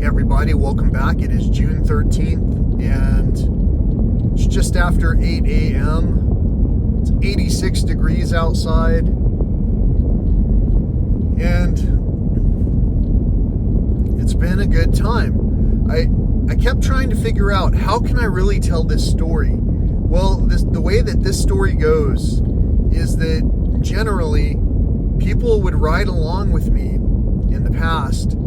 Everybody, welcome back. It is June 13th and it's just after 8 a.m. It's 86 degrees outside and it's been a good time. I kept trying to figure out, how can I really tell this story? Well, the way that this story goes is that generally people would ride along with me in the past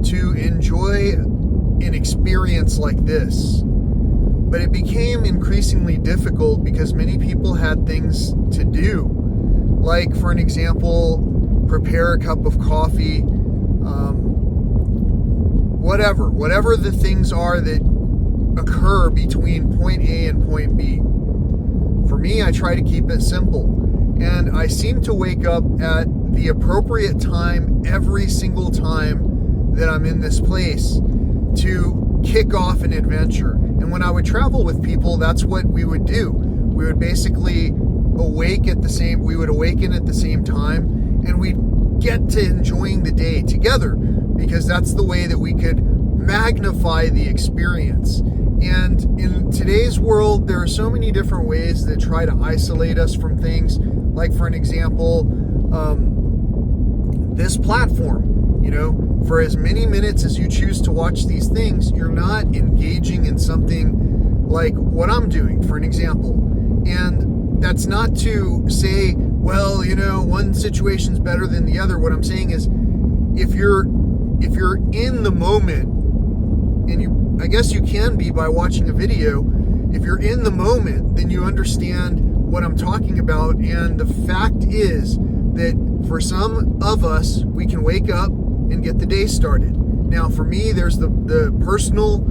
to enjoy an experience like this. But it became increasingly difficult because many people had things to do. Like, for an example, prepare a cup of coffee, whatever the things are that occur between point A and point B. For me, I try to keep it simple. And I seem to wake up at the appropriate time every single time that I'm in this place to kick off an adventure. And when I would travel with people, that's what we would do. We would basically awaken at the same time, and we'd get to enjoying the day together, because that's the way that we could magnify the experience. And in today's world, there are so many different ways that try to isolate us from things. Like, for an example, this platform. For as many minutes as you choose to watch these things, you're not engaging in something like what I'm doing, for an example. And that's not to say, well, one situation's better than the other. What I'm saying is, if you're in the moment, and I guess you can be by watching a video, if you're in the moment, then you understand what I'm talking about. And the fact is that for some of us, we can wake up and get the day started. Now, for me, there's the personal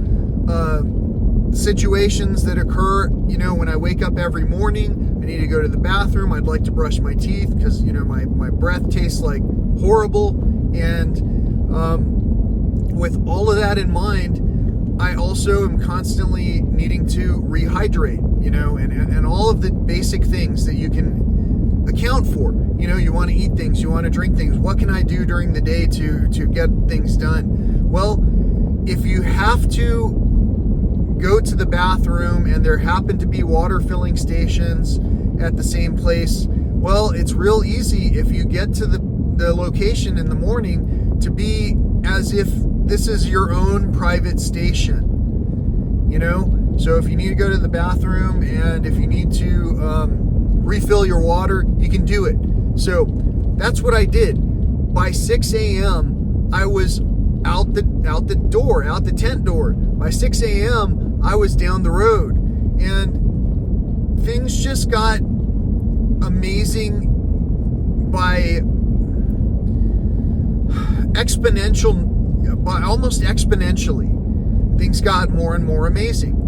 situations that occur. When I wake up every morning, I need to go to the bathroom. I'd like to brush my teeth because my breath tastes like horrible. And with all of that in mind, I also am constantly needing to rehydrate. And all of the basic things that you can account for. You want to eat things, you want to drink things. What can I do during the day to get things done? Well, if you have to go to the bathroom and there happen to be water filling stations at the same place, well, it's real easy if you get to the location in the morning to be as if this is your own private station. So if you need to go to the bathroom and if you need to refill your water, you can do it. So that's what I did. By 6 a.m., I was out the tent door. By 6 a.m., I was down the road. And things just got amazing by almost exponentially. Things got more and more amazing.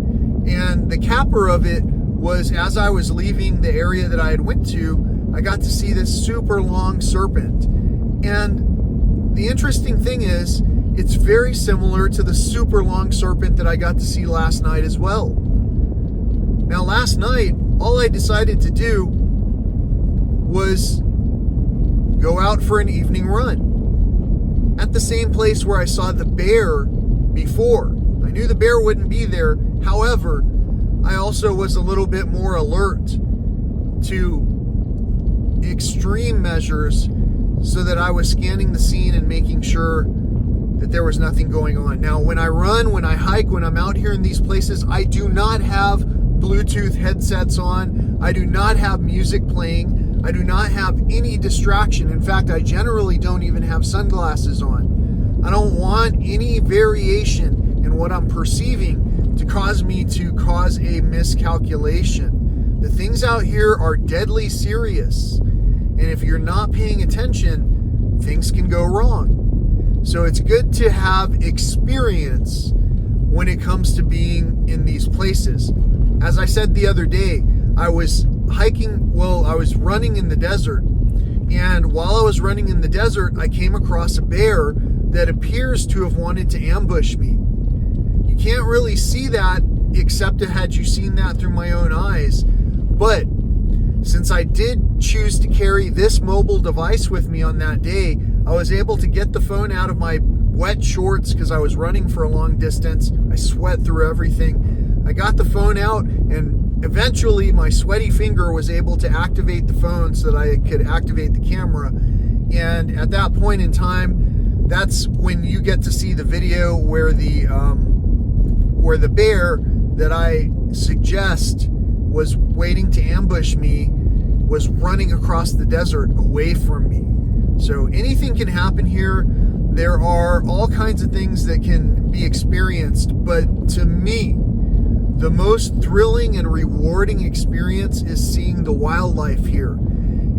And the capper of it was, as I was leaving the area that I had went to, I got to see this super long serpent. And the interesting thing is, it's very similar to the super long serpent that I got to see last night as well. Now, last night, all I decided to do was go out for an evening run at the same place where I saw the bear before. I knew the bear wouldn't be there. However, I also was a little bit more alert to extreme measures so that I was scanning the scene and making sure that there was nothing going on. Now, when I run, when I hike, when I'm out here in these places, I do not have Bluetooth headsets on. I do not have music playing. I do not have any distraction. In fact, I generally don't even have sunglasses on. I don't want any variation in what I'm perceiving to cause me to cause a miscalculation. The things out here are deadly serious. And if you're not paying attention, things can go wrong. So it's good to have experience when it comes to being in these places. As I said the other day, I was running in the desert. And while I was running in the desert, I came across a bear that appears to have wanted to ambush me. You can't really see that except had you seen that through my own eyes. But since I did choose to carry this mobile device with me on that day, I was able to get the phone out of my wet shorts because I was running for a long distance. I sweat through everything. I got the phone out, and eventually my sweaty finger was able to activate the phone so that I could activate the camera. And at that point in time, that's when you get to see the video where the bear that I suggest was waiting to ambush me was running across the desert away from me. So anything can happen here. There are all kinds of things that can be experienced, but to me, the most thrilling and rewarding experience is seeing the wildlife here.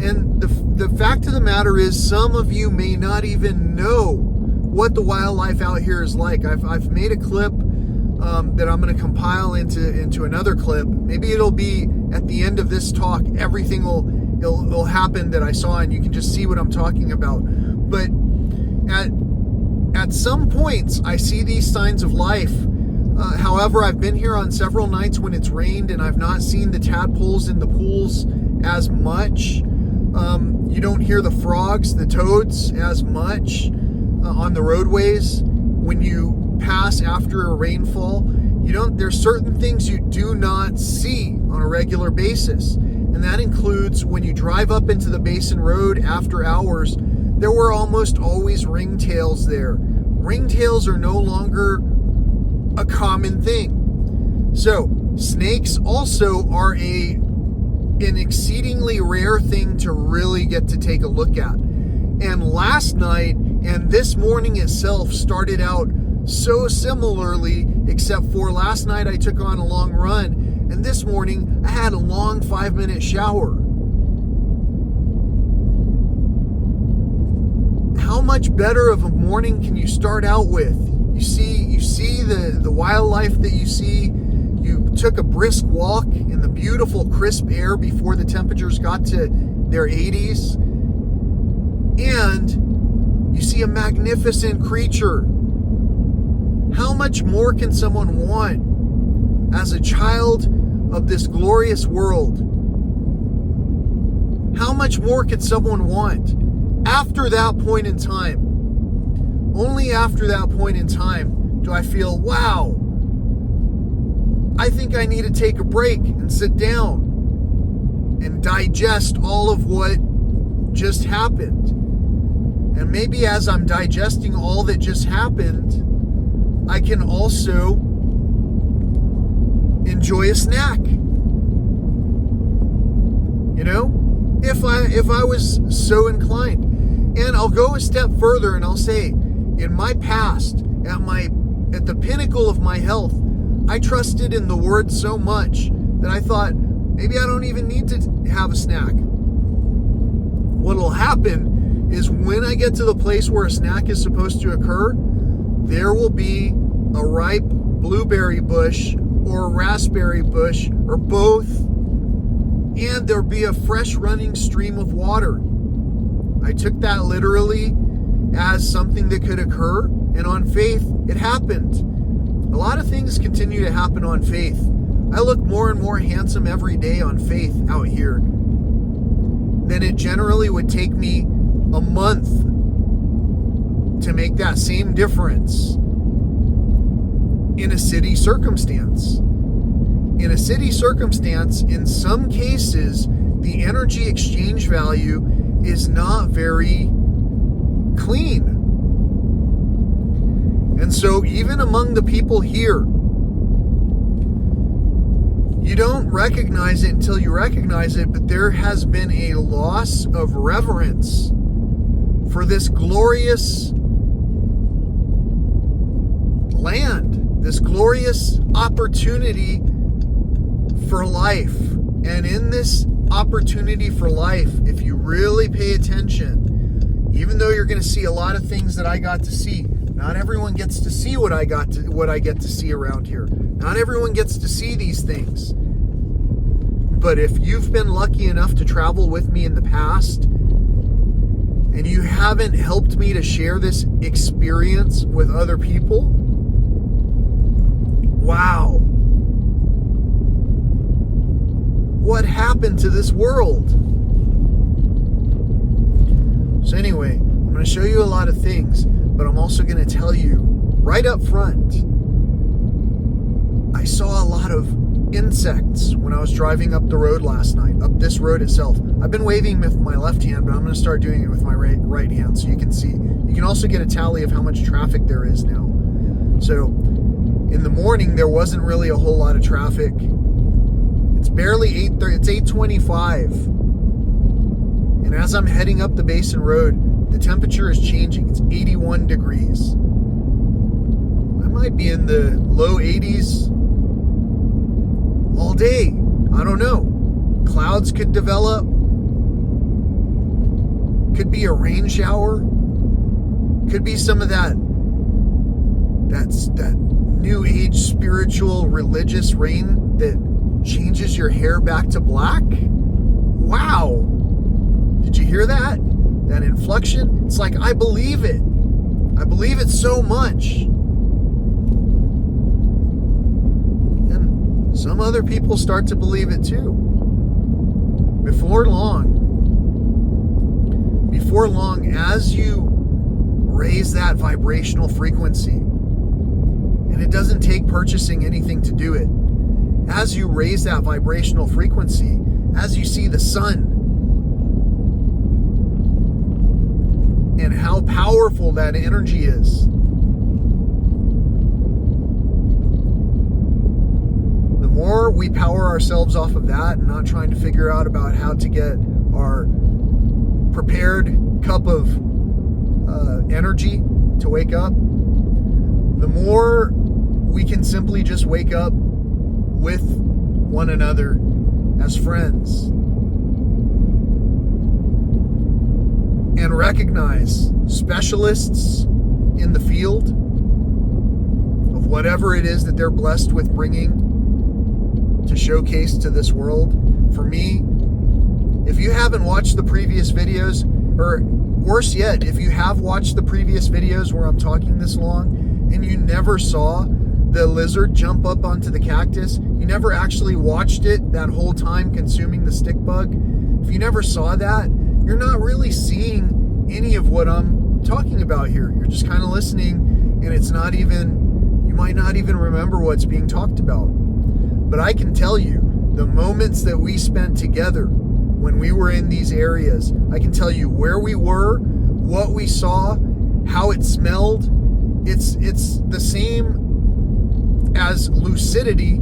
And the fact of the matter is, some of you may not even know what the wildlife out here is like. I've made a clip that I'm going to compile into another clip. Maybe it'll be at the end of this talk. Everything will happen that I saw, and you can just see what I'm talking about. But at some points, I see these signs of life. However, I've been here on several nights when it's rained, and I've not seen the tadpoles in the pools as much. You don't hear the frogs, the toads as much on the roadways when you pass after a rainfall. There's certain things you do not see on a regular basis. And that includes when you drive up into the Basin Road after hours, there were almost always ringtails there. Ringtails are no longer a common thing. So snakes also are an exceedingly rare thing to really get to take a look at. And last night and this morning itself started out so similarly, except for last night I took on a long run, and this morning I had a long 5-minute shower. How much better of a morning can you start out with? You see the wildlife that you see. You took a brisk walk in the beautiful crisp air before the temperatures got to their 80s. And you see a magnificent creature. How much more can someone want as a child of this glorious world? How much more could someone want after that point in time? Only after that point in time do I feel, wow, I think I need to take a break and sit down and digest all of what just happened. And maybe as I'm digesting all that just happened, I can also enjoy a snack. If I was so inclined. And I'll go a step further and I'll say, in my past, at the pinnacle of my health, I trusted in the Word so much that I thought, maybe I don't even need to have a snack. What'll happen is when I get to the place where a snack is supposed to occur, there will be a ripe blueberry bush or a raspberry bush or both, and there'll be a fresh running stream of water. I took that literally as something that could occur, and on faith, it happened. A lot of things continue to happen on faith. I look more and more handsome every day on faith out here than it generally would take me a month to make that same difference in a city circumstance. In a city circumstance, in some cases, the energy exchange value is not very clean. And so even among the people here, you don't recognize it until you recognize it, but there has been a loss of reverence for this glorious land, this glorious opportunity for life. And in this opportunity for life, if you really pay attention, even though you're going to see a lot of things that I got to see, not everyone gets to see what I get to see around here. Not everyone gets to see these things. But if you've been lucky enough to travel with me in the past, and you haven't helped me to share this experience with other people, wow. What happened to this world? So anyway, I'm going to show you a lot of things. But I'm also going to tell you right up front, I saw a lot of insects when I was driving up the road last night, up this road itself. I've been waving with my left hand, but I'm going to start doing it with my right hand so you can see. You can also get a tally of how much traffic there is now. So in the morning, there wasn't really a whole lot of traffic. It's barely 8:30. It's 8:25. And as I'm heading up the Basin Road, the temperature is changing. It's 81 degrees. I might be in the low 80s all day. I don't know. Clouds could develop. Could be a rain shower. Could be some of that new age spiritual religious rain that changes your hair back to black. Wow. Did you hear that? That inflection? It's like, I believe it. I believe it so much. And some other people start to believe it too. Before long, as you raise that vibrational frequency, and it doesn't take purchasing anything to do it, as you raise that vibrational frequency, as you see the sun and how powerful that energy is, the more we power ourselves off of that and not trying to figure out about how to get our prepared cup of energy to wake up, the more we can simply just wake up with one another as friends and recognize specialists in the field of whatever it is that they're blessed with bringing to showcase to this world. For me, if you haven't watched the previous videos, or worse yet, if you have watched the previous videos where I'm talking this long and you never saw the lizard jump up onto the cactus, you never actually watched it that whole time consuming the stick bug, if you never saw that, you're not really seeing any of what I'm talking about here. You're just kind of listening, and it's not even, you might not even remember what's being talked about. But I can tell you, the moments that we spent together when we were in these areas, I can tell you where we were, what we saw, how it smelled. It's the same as lucidity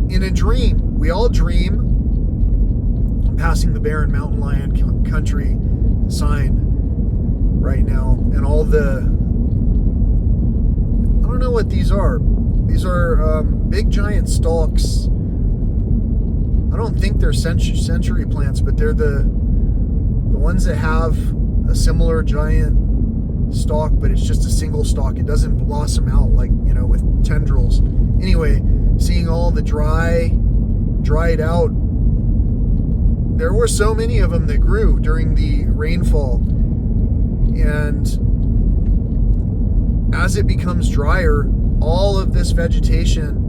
in a dream. We all dream. I'm passing the Barren Mountain Lion Country sign right now, and all the, I don't know what these are. These are big giant stalks. I don't think they're century plants, but they're the ones that have a similar giant stalk, but it's just a single stalk. It doesn't blossom out like, with tendrils. Anyway, seeing all the dried out, there were so many of them that grew during the rainfall. And as it becomes drier, all of this vegetation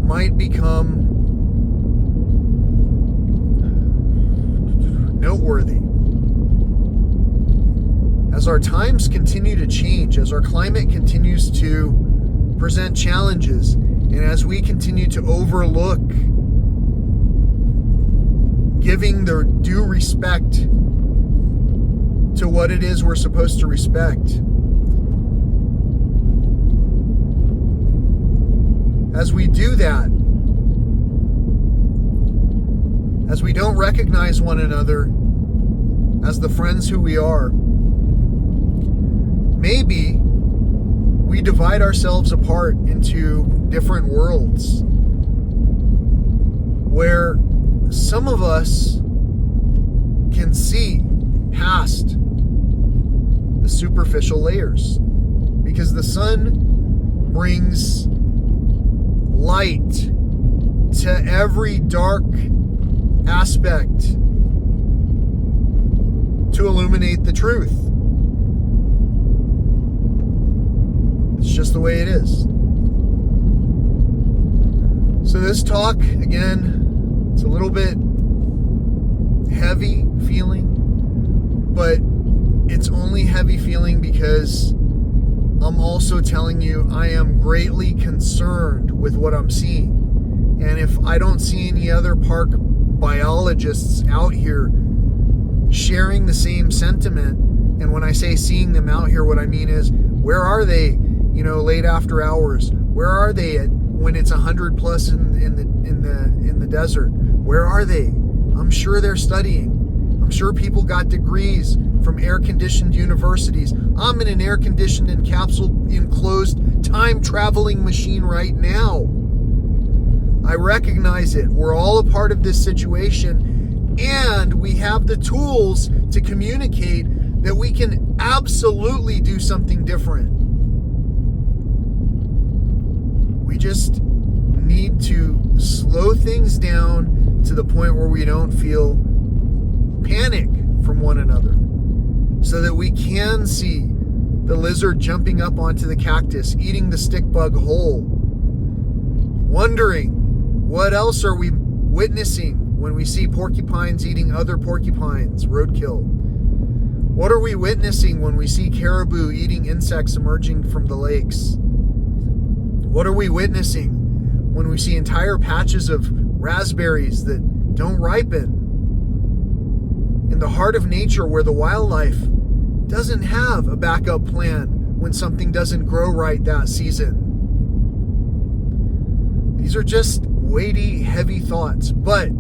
might become noteworthy. As our times continue to change, as our climate continues to present challenges, and as we continue to overlook giving their due respect to what it is we're supposed to respect, as we do that, as we don't recognize one another as the friends who we are, maybe we divide ourselves apart into different worlds where some of us can see past the superficial layers, because the sun brings light to every dark aspect to illuminate the truth. It's just the way it is. So this talk, again, it's a little bit heavy feeling, but it's only heavy feeling because I'm also telling you I am greatly concerned with what I'm seeing. And if I don't see any other park biologists out here sharing the same sentiment, and when I say seeing them out here, what I mean is, where are they, late after hours? Where are they when it's 100 plus in the desert? Where are they? I'm sure they're studying. I'm sure people got degrees from air-conditioned universities. I'm in an air-conditioned and capsule-enclosed time-traveling machine right now. I recognize it. We're all a part of this situation, and we have the tools to communicate that we can absolutely do something different. We just need to slow things down to the point where we don't feel panic from one another, so that we can see the lizard jumping up onto the cactus, eating the stick bug whole, wondering what else are we witnessing when we see porcupines eating other porcupines, roadkill. What are we witnessing when we see caribou eating insects emerging from the lakes? What are we witnessing when we see entire patches of raspberries that don't ripen? In the heart of nature, where the wildlife doesn't have a backup plan when something doesn't grow right that season. These are just weighty, heavy thoughts, but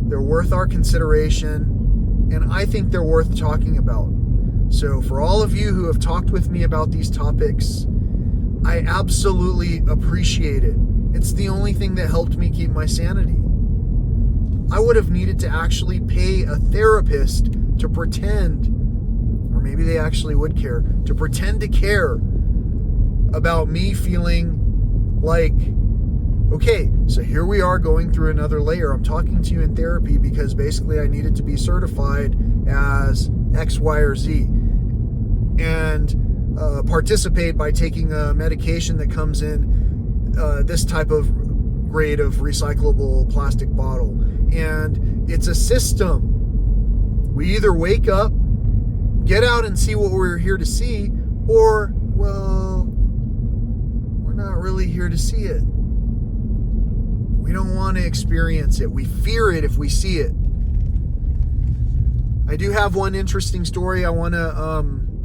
they're worth our consideration, and I think they're worth talking about. So for all of you who have talked with me about these topics, I absolutely appreciate it. It's the only thing that helped me keep my sanity. I would have needed to actually pay a therapist to pretend, or maybe they actually would care, to pretend to care about me feeling like, okay, so here we are going through another layer. I'm talking to you in therapy because basically I needed to be certified as X, Y, or Z, and participate by taking a medication that comes in this type of grade of recyclable plastic bottle. And it's a system. We either wake up, get out and see what we're here to see, or, well, we're not really here to see it. We don't want to experience it. We fear it if we see it. I do have one interesting story I want to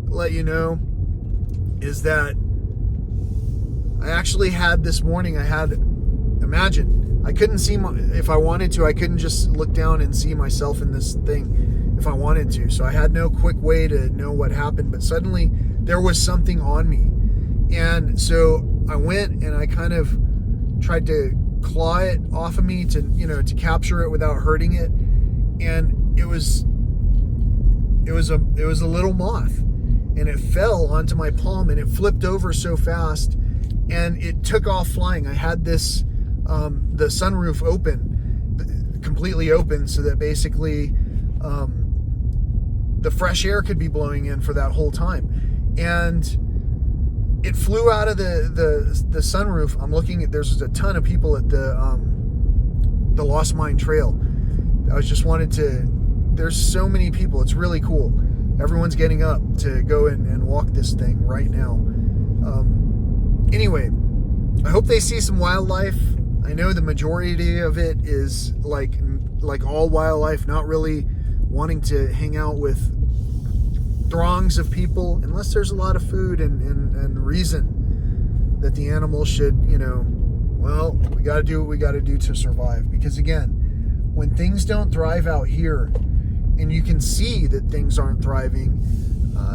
let you know, is that I actually had this morning, imagine, I couldn't see if I wanted to, I couldn't just look down and see myself in this thing if I wanted to. So I had no quick way to know what happened, but suddenly there was something on me. And so I went and I kind of tried to claw it off of me to capture it without hurting it. And it was a little moth, and it fell onto my palm and it flipped over so fast and it took off flying. I had this the sunroof open, completely open, so that basically the fresh air could be blowing in for that whole time. And it flew out of the sunroof. I'm looking at, there's a ton of people at the Lost Mine Trail. There's so many people. It's really cool. Everyone's getting up to go and walk this thing right now. Anyway, I hope they see some wildlife. I know the majority of it is like all wildlife, not really wanting to hang out with throngs of people unless there's a lot of food and reason that the animals should, we got to do what we got to do to survive. Because again, when things don't thrive out here, and you can see that things aren't thriving,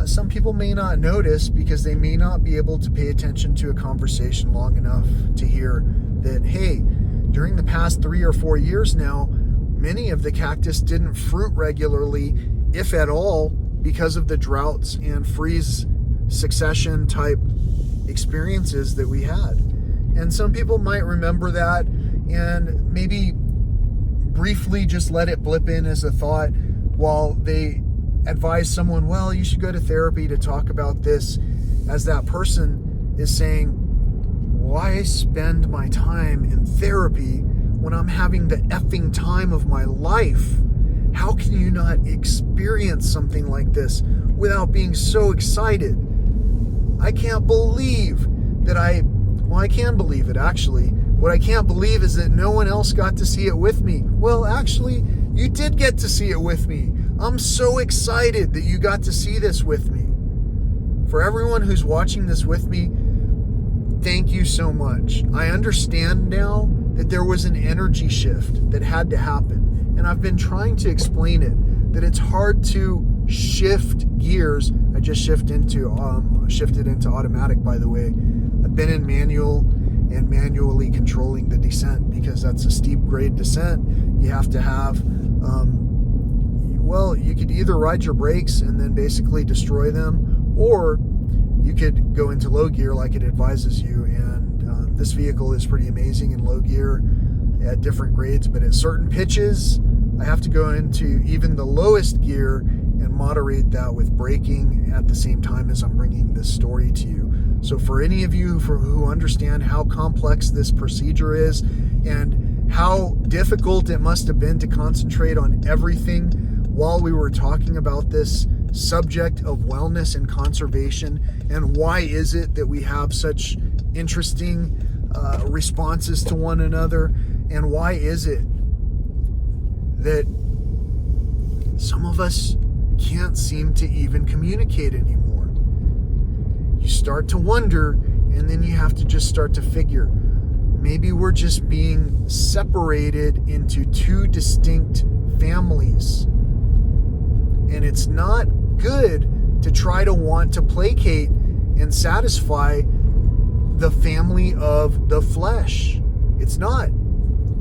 some people may not notice because they may not be able to pay attention to a conversation long enough to hear that, hey, during the past 3 or 4 years now, many of the cactus didn't fruit regularly, if at all, because of the droughts and freeze succession type experiences that we had. And some people might remember that and maybe briefly just let it blip in as a thought while they advise someone, well, you should go to therapy to talk about this, as that person is saying, why spend my time in therapy when I'm having the effing time of my life? How can you not experience something like this without being so excited? I can't believe that I can believe it actually. What I can't believe is that no one else got to see it with me. Well, actually, you did get to see it with me. I'm so excited that you got to see this with me. For everyone who's watching this with me, thank you so much. I understand now that there was an energy shift that had to happen. And I've been trying to explain it, that it's hard to shift gears. I just shifted into automatic, by the way. I've been in manual and manually controlling the descent because that's a steep grade descent. You have to have, you could either ride your brakes and then basically destroy them, or you could go into low gear like it advises you. And this vehicle is pretty amazing in low gear at different grades, but at certain pitches, I have to go into even the lowest gear and moderate that with braking at the same time as I'm bringing this story to you. So for any of you who understand how complex this procedure is and how difficult it must have been to concentrate on everything while we were talking about this subject of wellness and conservation, and why is it that we have such interesting responses to one another, and why is it that some of us can't seem to even communicate anymore? You start to wonder, and then you have to just start to figure, maybe we're just being separated into two distinct families. And it's not good to try to want to placate and satisfy the family of the flesh. It's not.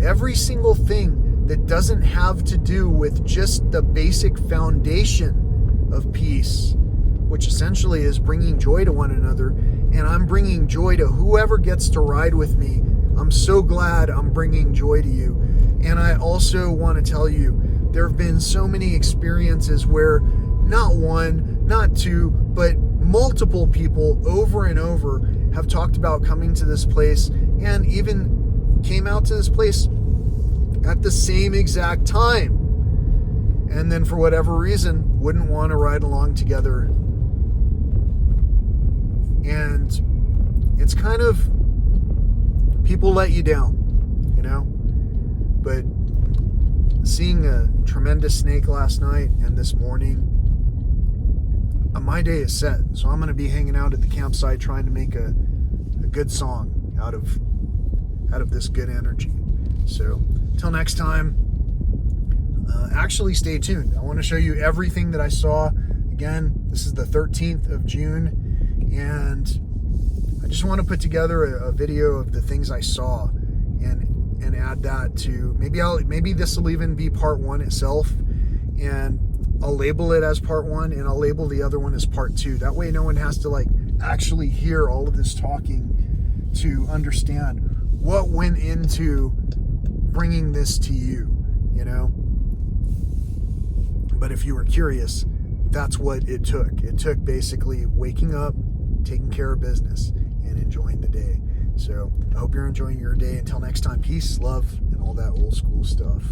Every single thing that doesn't have to do with just the basic foundation of peace, which essentially is bringing joy to one another, and I'm bringing joy to whoever gets to ride with me. I'm so glad I'm bringing joy to you. And I also want to tell you, there have been so many experiences where not one, not two, but multiple people over and over have talked about coming to this place and even came out to this place at the same exact time. And then for whatever reason, wouldn't want to ride along together. And it's kind of, people let you down, you know? But seeing a tremendous snake last night and this morning, my day is set. So I'm going to be hanging out at the campsite trying to make a good song out of this good energy. So till next time, actually stay tuned. I want to show you everything that I saw. Again, this is the 13th of June, and I just want to put together a video of the things I saw and add that to, maybe this will even be part one itself, and I'll label it as part one and I'll label the other one as part two. That way no one has to actually hear all of this talking to understand what went into bringing this to you, you know? But if you were curious, that's what it took. It took basically waking up, taking care of business, and enjoying the day. So I hope you're enjoying your day. Until next time, peace, love, and all that old school stuff.